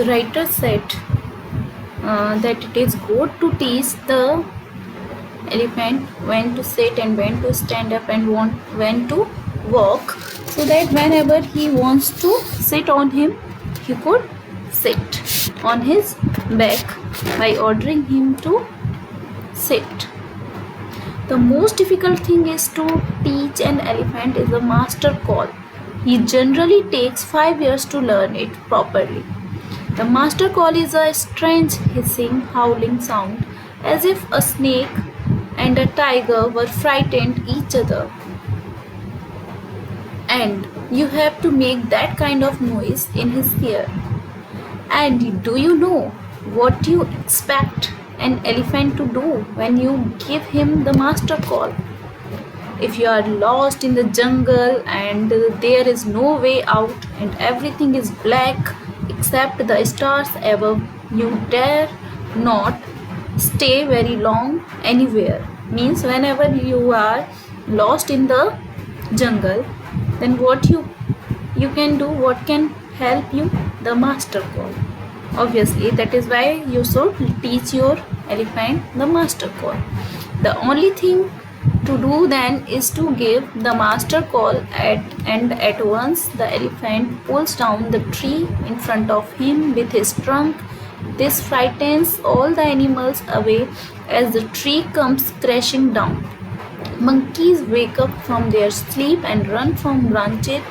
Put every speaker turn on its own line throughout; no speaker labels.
The writer said that it is good to teach the elephant when to sit and when to stand up and when to walk, so that whenever he wants to sit on him, he could sit on his back by ordering him to sit. The most difficult thing is to teach an elephant is a master call. He generally takes 5 years to learn it properly. The master call is a strange hissing, howling sound, as if a snake and a tiger were frightened each other. And you have to make that kind of noise in his ear. And do you know what you expect an elephant to do when you give him the master call? If you are lost in the jungle and there is no way out and everything is black except the stars above, you dare not stay very long anywhere. Means whenever you are lost in the jungle, then what you can do, what can help you? The master call. Obviously, that is why you should teach your elephant the master call. The only thing to do then is to give the master call and at once the elephant pulls down the tree in front of him with his trunk. This frightens all the animals away as the tree comes crashing down. Monkeys wake up from their sleep and run from branches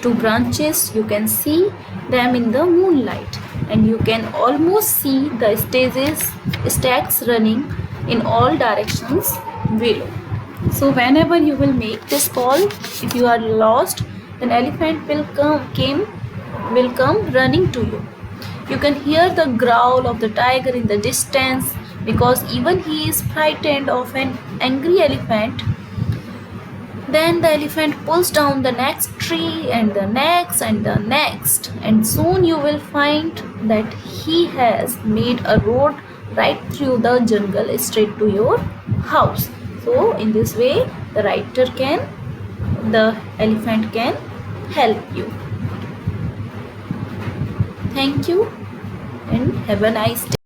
to branches. You can see them in the moonlight, and you can almost see the stacks running in all directions below. So whenever you will make this call, if you are lost, then elephant will come running to you. You can hear the growl of the tiger in the distance, because even he is frightened of an angry elephant. Then the elephant pulls down the next tree and the next and the next, and soon you will find that he has made a road right through the jungle straight to your house. So in this way the elephant can help you. Thank you and have a nice day.